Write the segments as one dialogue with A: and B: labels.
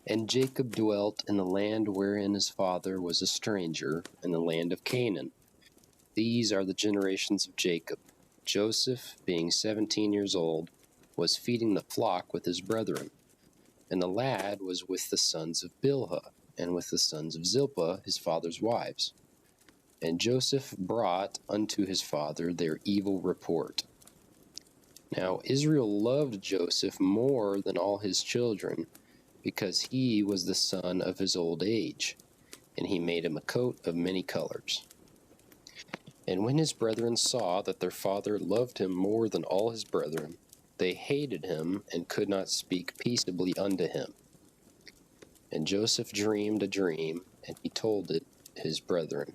A: And Jacob dwelt in the land wherein his father was a stranger, in the land of Canaan. These are the generations of Jacob. Joseph, being 17 years old, was feeding the flock with his brethren. And the lad was with the sons of Bilhah, and with the sons of Zilpah, his father's wives. And Joseph brought unto his father their evil report. Now Israel loved Joseph more than all his children, because he was the son of his old age, and he made him a coat of many colors. And when his brethren saw that their father loved him more than all his brethren, they hated him, and could not speak peaceably unto him. And Joseph dreamed a dream, and he told it his brethren,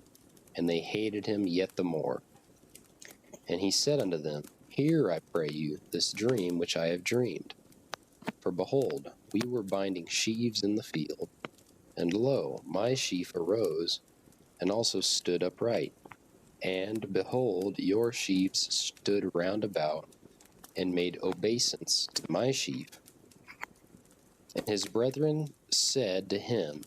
A: and they hated him yet the more. And he said unto them, Hear, I pray you, this dream which I have dreamed. For behold, we were binding sheaves in the field, and lo, my sheaf arose, and also stood upright. And behold, your sheaves stood round about, and made obeisance to my sheaf. And his brethren said to him,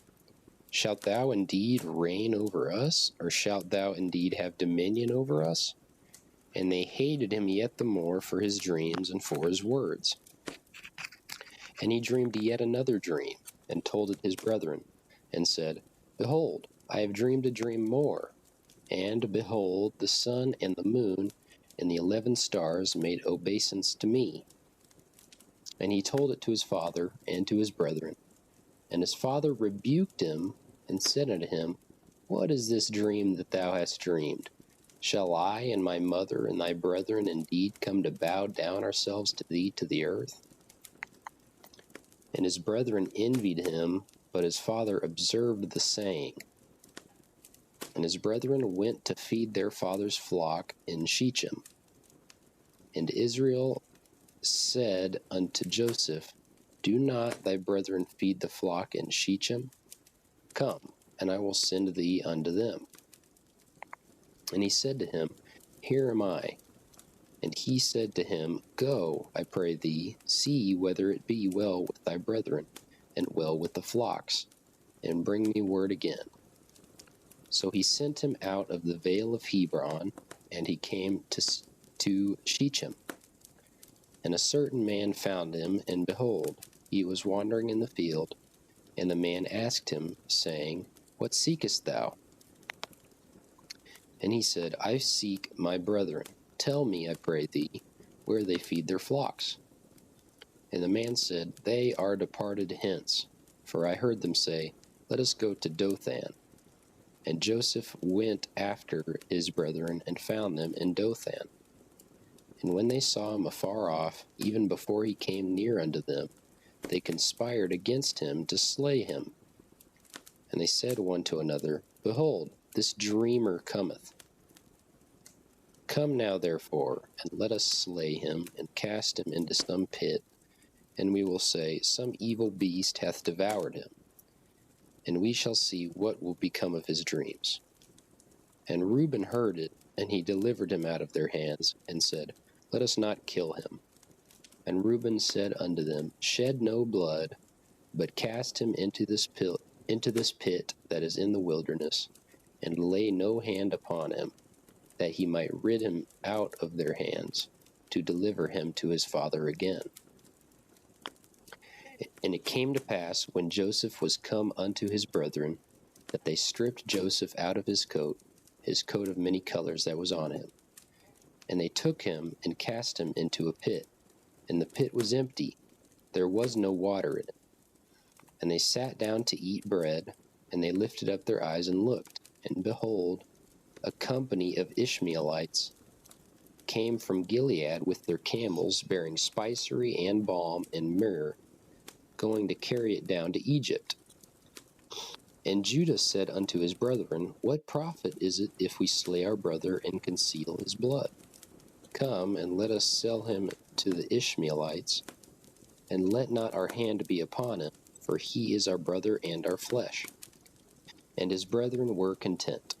A: Shalt thou indeed reign over us, or shalt thou indeed have dominion over us? And they hated him yet the more for his dreams and for his words. And he dreamed yet another dream, and told it his brethren, and said, Behold, I have dreamed a dream more. And behold, the sun and the moon and the 11 stars made obeisance to me. And he told it to his father and to his brethren. And his father rebuked him, and said unto him, What is this dream that thou hast dreamed? Shall I and my mother and thy brethren indeed come to bow down ourselves to thee to the earth? And his brethren envied him, but his father observed the saying. And his brethren went to feed their father's flock in Shechem. And Israel said unto Joseph, Do not thy brethren feed the flock in Shechem? Come, and I will send thee unto them. And he said to him, Here am I. And he said to him, Go, I pray thee, see whether it be well with thy brethren, and well with the flocks, and bring me word again. So he sent him out of the vale of Hebron, and he came to Shechem. And a certain man found him, and behold, he was wandering in the field. And the man asked him, saying, What seekest thou? And he said, I seek my brethren. Tell me, I pray thee, where they feed their flocks. And the man said, They are departed hence, for I heard them say, Let us go to Dothan. And Joseph went after his brethren, and found them in Dothan. And when they saw him afar off, even before he came near unto them, they conspired against him to slay him. And they said one to another, Behold, this dreamer cometh. Come now, therefore, and let us slay him, and cast him into some pit, and we will say, Some evil beast hath devoured him, and we shall see what will become of his dreams. And Reuben heard it, and he delivered him out of their hands, and said, Let us not kill him. And Reuben said unto them, Shed no blood, but cast him into this pit that is in the wilderness, and lay no hand upon him, that he might rid him out of their hands, to deliver him to his father again. And it came to pass, when Joseph was come unto his brethren, that they stripped Joseph out of his coat of many colors that was on him. And they took him, and cast him into a pit. And the pit was empty, there was no water in it. And they sat down to eat bread, and they lifted up their eyes and looked, and behold, a company of Ishmaelites came from Gilead with their camels, bearing spicery and balm and myrrh, going to carry it down to Egypt. And Judah said unto his brethren, What profit is it if we slay our brother and conceal his blood? Come, and let us sell him to the Ishmaelites, and let not our hand be upon him, for he is our brother and our flesh. And his brethren were content.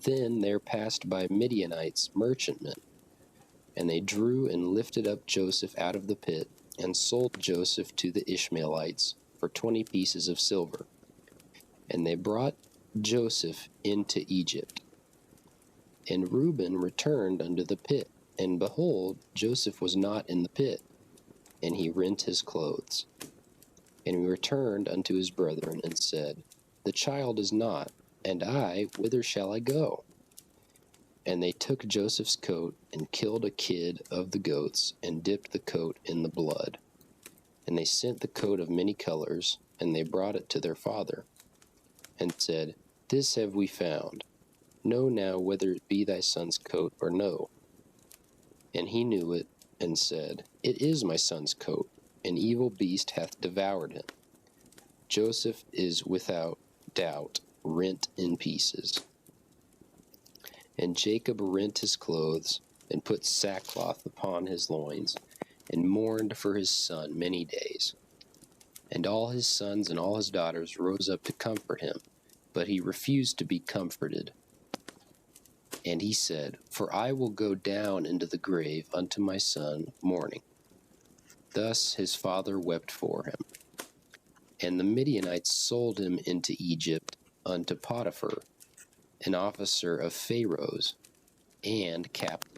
A: Then there passed by Midianites merchantmen, and they drew and lifted up Joseph out of the pit, and sold Joseph to the Ishmaelites for 20 pieces of silver. And they brought Joseph into Egypt. And Reuben returned unto the pit, and behold, Joseph was not in the pit, and he rent his clothes. And he returned unto his brethren, and said, The child is not, and I, whither shall I go? And they took Joseph's coat, and killed a kid of the goats, and dipped the coat in the blood. And they sent the coat of many colors, and they brought it to their father, and said, This have we found. Know now whether it be thy son's coat or no. And he knew it, and said, It is my son's coat. An evil beast hath devoured him. Joseph is without doubt rent in pieces. And Jacob rent his clothes, and put sackcloth upon his loins, and mourned for his son many days. And all his sons and all his daughters rose up to comfort him, but he refused to be comforted. And he said, For I will go down into the grave unto my son mourning. Thus his father wept for him. And the Midianites sold him into Egypt unto Potiphar, an officer of Pharaoh's, and captain